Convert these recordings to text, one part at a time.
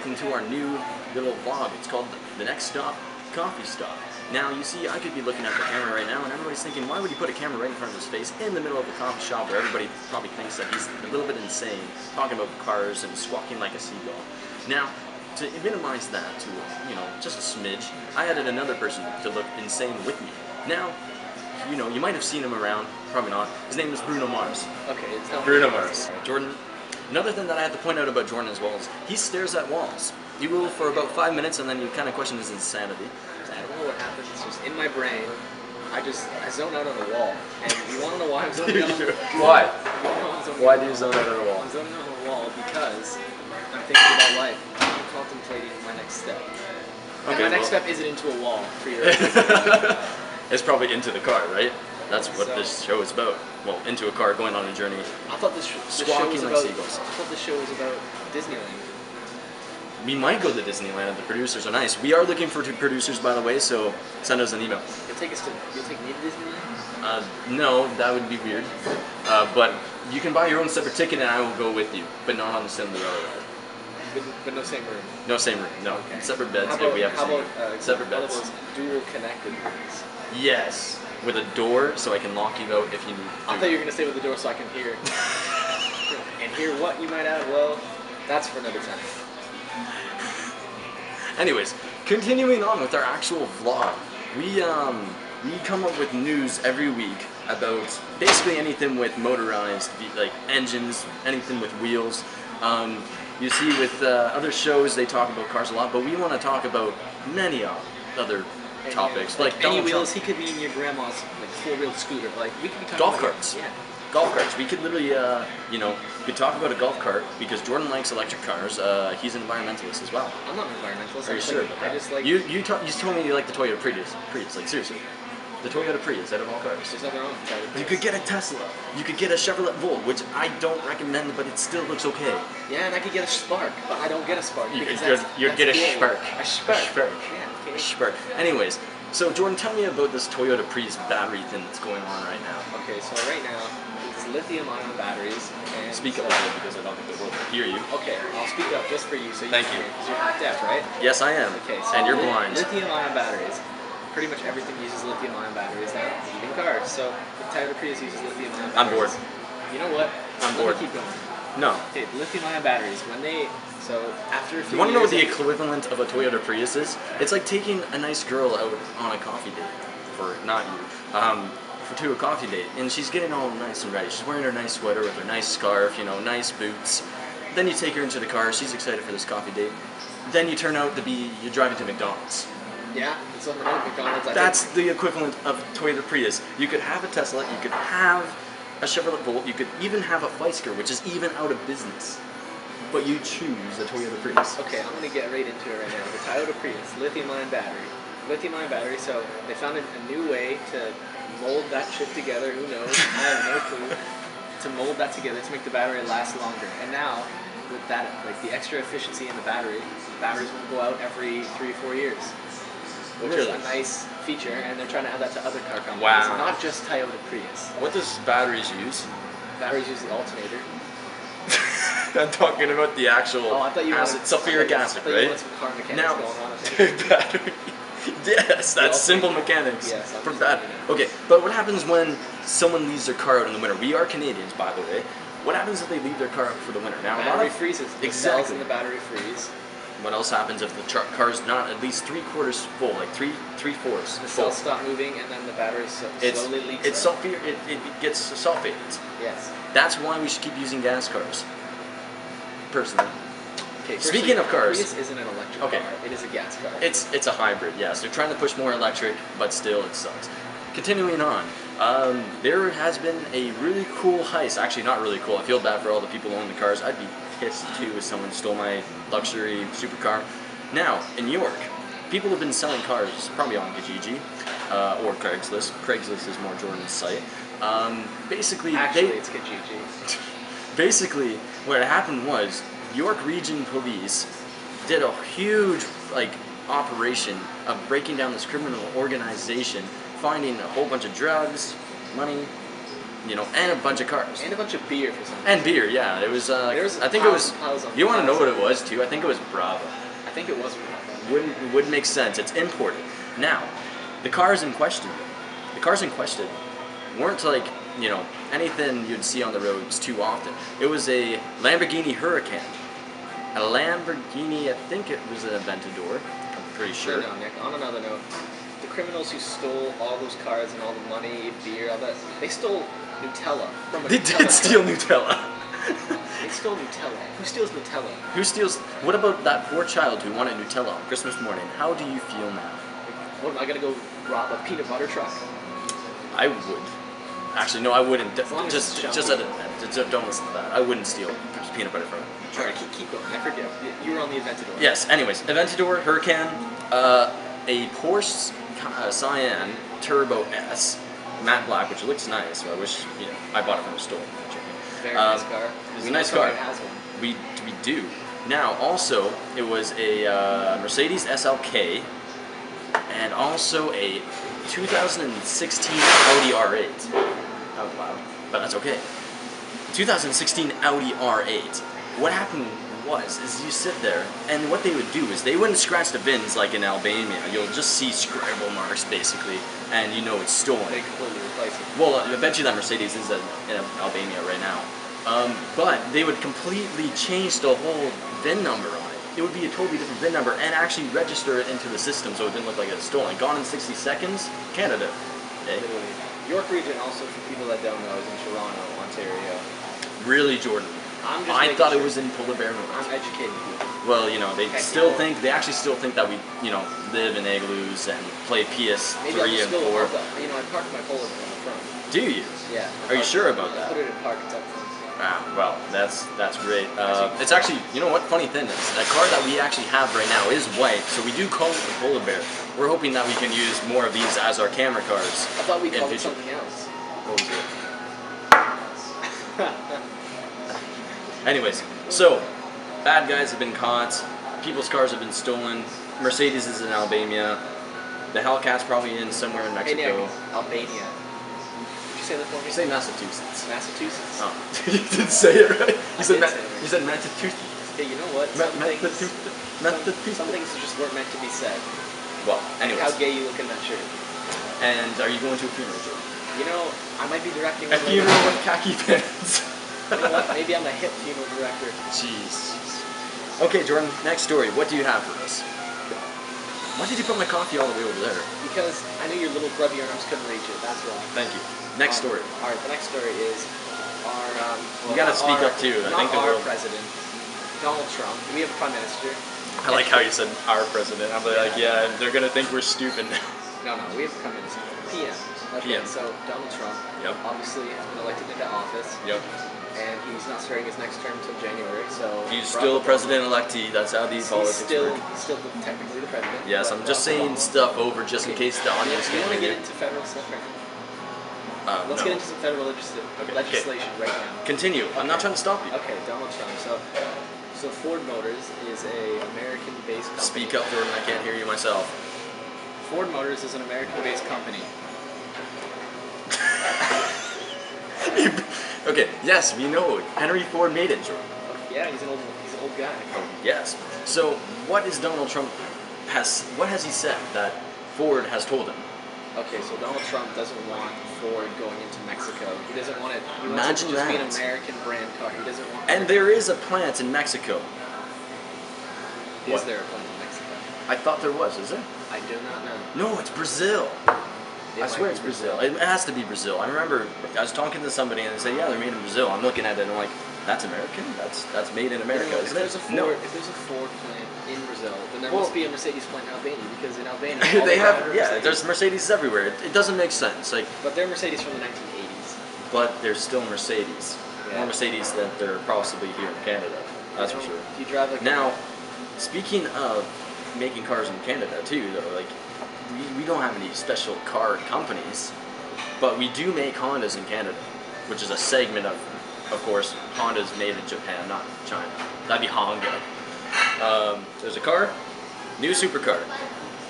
welcome to our new little vlog. It's called The Next Stop, Coffee Stop. Now, you see, I could be looking at the camera right now, and everybody's thinking, why would he put a camera right in front of his face in the middle of a coffee shop where everybody probably thinks that he's a little bit insane, talking about cars and squawking like a seagull. Now, to minimize that to, just a smidge, I added another person to look insane with me. Now, you might have seen him around, probably not. His name is Bruno Mars. Okay, it's not Bruno Mars. Jordan, another thing that I have to point out about Jordan as well is he stares at walls. He will for about 5 minutes, and then you kind of question his insanity. I don't know what happens. It's just in my brain. I zone out on the wall. And you want to know why I'm zoning out on the wall? Why? Why do you zone out on the wall? I'm zoning out on the wall because I'm thinking about life. I'm contemplating my next step. And Okay, my next step isn't into a wall for your It's probably into the car, right? That's what this show is about. Well, into a car, going on a journey. I thought this show was like about seagulls. I thought this show was about Disneyland. We might go to Disneyland. The producers are nice. We are looking for 2 producers, by the way, so send us an email. You'll take me to Disneyland? No, that would be weird. But you can buy your own separate ticket and I will go with you, but not on the Cinderella ride. But no same room. No same room, no. Okay. Separate beds How about, we have separate one beds. of those dual connected rooms? Yes, with a door so I can lock you out if you need to. I thought you were going to say with the door so I can hear. And hear what, you might add? Well, that's for another time. Anyways, continuing on with our actual vlog, we come up with news every week about basically anything with motorized, like engines, anything with wheels. You see with other shows they talk about cars a lot, but we want to talk about many other topics. Like any wheels, he could be in your grandma's like 4-wheeled scooter. Like we could be talking golf about carts. Yeah. Golf carts. We could literally, we could talk about a golf cart because Jordan likes electric cars. He's an environmentalist as well. I'm not an environmentalist. Are you sure about that? I just like. You told me you like the Toyota Prius. Like seriously, the Toyota Prius out of all cars. There's nothing wrong with that. You could get a Tesla. You could get a Chevrolet Volt, which I don't recommend, but it still looks okay. Yeah, and I could get a Spark, but I don't get a Spark. You because get a Spark. A Spark. Yeah, okay. a Spark. Anyways, so Jordan, tell me about this Toyota Prius battery thing that's going on right now. Okay, so right now it's lithium-ion batteries. And Speak up loud because I don't think the world will hear you. Okay, I'll speak up just for you, so you Thank can you. because you're not deaf, right? Yes, I am. Okay, so and you're blind. Lithium-ion batteries. Pretty much everything uses lithium-ion batteries now, even cars. So the Toyota Prius uses lithium-ion batteries. I'm bored. You know what? I'm bored. Keep going. No. Okay, lithium-ion batteries. After a few You want to know what the years- equivalent of a Toyota Prius is? It's like taking a nice girl out on a coffee date, to a coffee date, and she's getting all nice and ready. She's wearing her nice sweater with her nice scarf, nice boots. Then you take her into the car, she's excited for this coffee date. Then you turn out to be, you're driving to McDonald's. Yeah, it's on the McDonald's. That's the equivalent of Toyota Prius. You could have a Tesla, you could have a Chevrolet Volt, you could even have a Fisker, which is even out of business. But you choose a Toyota Prius. Okay, I'm going to get right into it right now. The Toyota Prius, lithium-ion battery. Lithium-ion battery, so they found a new way to mold that chip together, who knows, I have no clue, to mold that together to make the battery last longer. And now, with that, like the extra efficiency in the batteries will go out every 3 or 4 years. Which is a nice feature, and they're trying to add that to other car companies. Wow. Not just Toyota Prius. What does batteries use? Batteries use the alternator. I'm talking about the actual sulfuric acid, right? You wanted some car mechanics Now, going on. battery. Yes, that's simple mechanics for battery. Okay, but what happens when someone leaves their car out in the winter? We are Canadians, by the way. What happens if they leave their car out for the winter? Now, battery freezes. The cells Exactly. in the battery freeze. What else happens if the car's not at least 3/4 full, like three-fourths The full? cells stop moving, and then the battery slowly leaks. It's out. it gets sulfated. Yes. That's why we should keep using gas cars. Personally. Okay. Speaking of cars, Prius isn't an electric car. It is a gas car. It's a hybrid. Yes, they're trying to push more electric, but still it sucks. Continuing on, there has been a really cool heist. Actually, not really cool. I feel bad for all the people who own the cars. I'd be pissed too if someone stole my luxury supercar. Now, in New York, people have been selling cars, probably on Kijiji or Craigslist. Craigslist is more Jordan's site. Basically, it's Kijiji. Basically, what happened was York Region Police did a huge operation of breaking down this criminal organization, finding a whole bunch of drugs, money, you know, and a bunch of cars. And a bunch of beer for some reason. And beer, yeah. It was, There was I think it was, piles on you want to know piles. what it was too? I think it was Bravo. I think it was Bravo. Wouldn't make sense. It's imported. Now, the cars in question weren't like, you know, anything you'd see on the roads too often. It was a Lamborghini Huracan. A Lamborghini, I think it was an Aventador. I'm pretty sure. No, Nick, on another note, the criminals who stole all those cars and all the money, beer, all that, they stole Nutella from a They Nutella did steal shop. Nutella. They stole Nutella. Who steals Nutella? Who steals? What about that poor child who wanted Nutella on Christmas morning? How do you feel now? What, am I gonna go rob a peanut butter truck? I would. Actually, no, I wouldn't. long as Just it's don't listen to that. I wouldn't steal peanut butter from it. Alright, keep going. I forget. You were on the Aventador. Yes. Anyways, Aventador, Huracan, a Porsche Cayenne Turbo S, matte black, which looks nice. So I wish I bought it from a store. Very nice car. It was a nice car. Has one. We do. Now, also, it was a Mercedes SLK, and also a 2016 Audi R8. That was loud, but that's okay. 2016 Audi R8. What happened is you sit there, and what they would do is they wouldn't scratch the bins like in Albania. You'll just see scribble marks, basically, and you know it's stolen. They completely replace it. Well, I bet you that Mercedes is in Albania right now. But they would completely change the whole VIN number on it. It would be a totally different VIN number and actually register it into the system so it didn't look like it's stolen. Gone in 60 seconds, Canada. Okay. Literally. York region, also for people that don't know, is in Toronto, Ontario. Really, Jordan? I thought it was in Polar Bear North. I'm educating people. Well, you know, they actually still think that we, you know, live in igloos and play PS3 Maybe I'll just and go 4. I parked my Polar Bear on the front. Do you? Yeah. Are you sure about that? I put it in park, it's up front. Ah, well, that's great. It's actually, you know what, funny thing is, the car that we actually have right now is white, so we do call it the Polar Bear. We're hoping that we can use more of these as our camera cars. I thought we called it something else. What was it? Anyways, so, bad guys have been caught, people's cars have been stolen, Mercedes is in Albania, the Hellcat's probably in somewhere in Mexico. Hey, Nick, Albania. Did you say that for me? Say Massachusetts. Massachusetts. Oh, you did say it right. You said Massachusetts. Hey, you know what? Some things just weren't meant to be said. Well, anyways. How gay you look in that shirt. And are you going to a funeral, Jordan? You know, I might be directing A funeral with khaki pants. You know what? Maybe I'm a hip funeral director. Jeez. Okay, Jordan, next story. What do you have for us? Why did you put my coffee all the way over there? Because I knew your little grubby arms couldn't reach it, that's why. Thank you. Next story. Alright, the next story is our... you gotta speak up too. I think the our world... president, Donald Trump. We have a prime minister. I like how you said our president. I'm like, yeah, they're gonna think we're stupid. No, we have a prime minister. PM. Okay, PM. so Donald Trump obviously has been elected into office. Yep. And he's not starting his next term until January, so... He's still president-electee, that's how these politics work. He's still technically the president. Yes, I'm just saying stuff over just in case the audience Do you can't want to hear get into federal stuff right now? Let's no. get into some federal legislation right now. Continue. I'm not trying to stop you. Okay, Donald Trump. So Ford Motors is a American-based company. Speak up, Jordan. I can't hear you myself. Ford Motors is an American-based company. Okay, yes, we know. Henry Ford made it, Jordan. Yeah, he's an old guy. Oh, yes. So, what is Donald Trump what has he said that Ford has told him? Okay, so Donald Trump doesn't want Ford going into Mexico. He doesn't want it. He wants Imagine it to just be that. an American brand car. He doesn't want. And there is a plant in Mexico. Is there a plant in Mexico? I thought there was. Is there? I do not know. No, it's Brazil. I swear it's Brazil. It has to be Brazil. I remember I was talking to somebody and they said, yeah, they're made in Brazil. I'm looking at it and I'm like, that's American? That's made in America, If isn't there's it? if there's a Ford plant in Brazil, then there must be a Mercedes plant in Albania, because in Albania all They have, Mercedes. there's Mercedes everywhere. It doesn't make sense. Like, But they're Mercedes from the 1980s. but there's still Mercedes. Yeah. More Mercedes than there are possibly here in Canada. That's for sure. You drive like Now, speaking of making cars in Canada too, though, like we don't have any special car companies, but we do make Hondas in Canada, which is a segment of course, Honda's made in Japan, not China. That'd be Honda. There's a car, new supercar,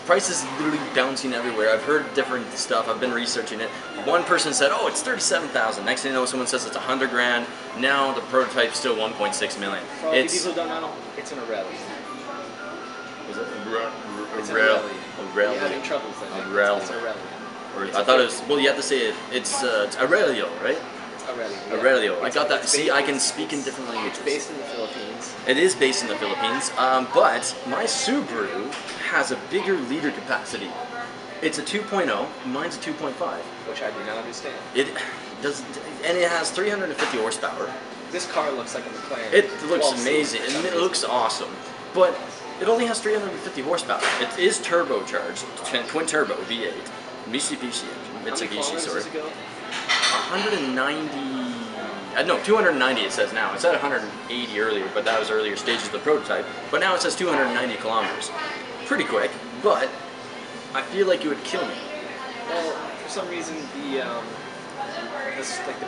price is literally bouncing everywhere. I've heard different stuff. I've been researching it. One person said, "Oh, it's 37,000." Next thing you know, someone says it's 100 grand. Now the prototype's still 1.6 million. For all the people who don't know, it's an Aurelia. Was it It's an Aurelia. Aurelia? You're having troubles then. Aurelia. It's Aurelia. Or I thought it was. Well, you have to say it. It's Aurelio, right? Aurelia. Yeah. Aurelio. I got that. See, I can speak in different languages. It's based in the Philippines. It is based in the Philippines, but my Subaru has a bigger liter capacity. It's a 2.0, mine's a 2.5. Which I do not understand. It does, and it has 350 horsepower. This car looks like a McLaren. It looks 12C. amazing, and it looks awesome, but it only has 350 horsepower. It is turbocharged, twin turbo V8, Mitsubishi engine. How many kilometers does it go? 190. No, 290 it says now. It said 180 earlier, but that was earlier stages of the prototype. But now it says 290 kilometers. Pretty quick, but I feel like it would kill me. Well, for some reason, the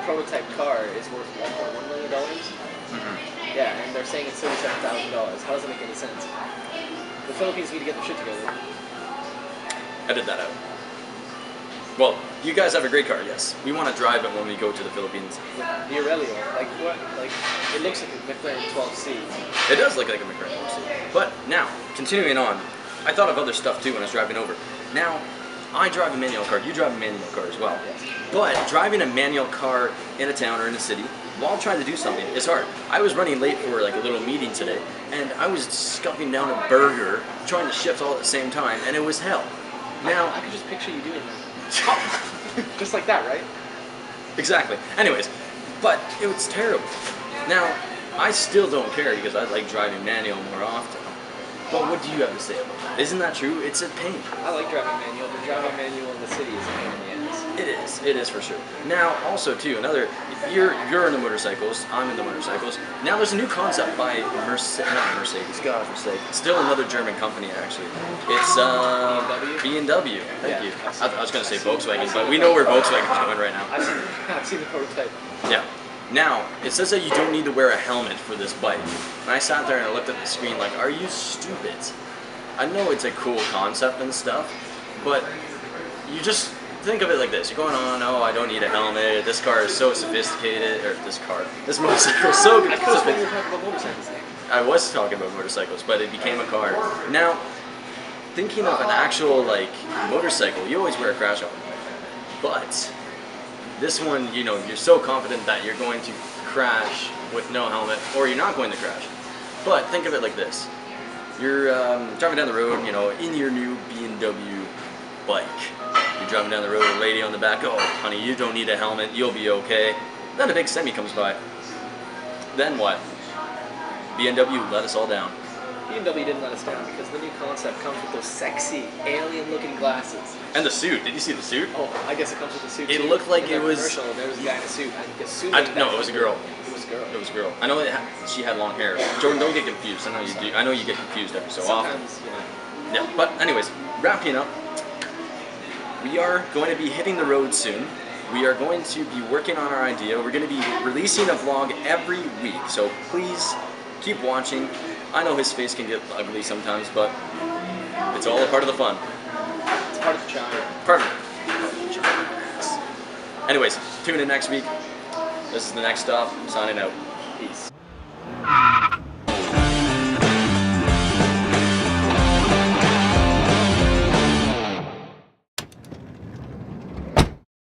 prototype car is worth $1.1 million. Mm-hmm. Yeah, and they're saying it's $37,000. How does that make any sense? The Philippines need to get their shit together. Edit that out. Well, you guys have a great car, yes. We want to drive it when we go to the Philippines. The Aurelio, like what? Like it looks like a McLaren 12C. It does look like a McLaren 12C. But now, continuing on, I thought of other stuff too when I was driving over. Now, I drive a manual car. You drive a manual car as well. Yes. But driving a manual car in a town or in a city while trying to do something is hard. I was running late for like a little meeting today, and I was scuffing down a burger, trying to shift all at the same time, and it was hell. Now, I could just picture you doing that. Just like that, right? Exactly. Anyways, but it was terrible. Now, I still don't care because I like driving manual more often. But what do you have to say about that? Isn't that true? It's a pain. I like driving manual, but driving manual in the city is a pain in the ass. It is for sure. Now, also too, you're into motorcycles, I'm into motorcycles. Now there's a new concept by not Mercedes, God forsake. Still another German company actually. It's B&W. Thank you. I was going to say Volkswagen, but we know where Volkswagen's going right now. I've seen the prototype. Yeah. Now, it says that you don't need to wear a helmet for this bike. And I sat there and I looked at the screen like, are you stupid? I know it's a cool concept and stuff, but you just think of it like this. You're going on, oh, I don't need a helmet, this car is so sophisticated, or this motorcycle is so I could have talking about motorcycles there. I was talking about motorcycles, but it became a car. Now, thinking of an actual, like, motorcycle, you always wear a crash helmet. But this one, you know, you're so confident that you're going to crash with no helmet, or you're not going to crash. But think of it like this. You're driving down the road, you know, in your new B&W bike. You're driving down the road, a lady on the back, oh, honey, you don't need a helmet, you'll be okay. Then a big semi comes by. Then what? B&W let us all down. B&W didn't let us down because the new concept comes with those sexy, alien-looking glasses. And the suit. Did you see the suit? Oh, I guess it comes with the suit. It too. looked like In it was. Commercial, there was a guy in a suit. I'm assuming. No, it was a girl. It was a girl. It was a girl. I know she had long hair. Jordan, don't get confused. I know you do. I know you get confused every so often. Sometimes, you know. Yeah, but anyways, wrapping up. We are going to be hitting the road soon. We are going to be working on our idea. We're going to be releasing a vlog every week. So please keep watching. I know his face can get ugly sometimes, but it's all a part of the fun. It's part of the charm. Part of it. Anyways, tune in next week. This is The Next Stop. Signing out. Peace.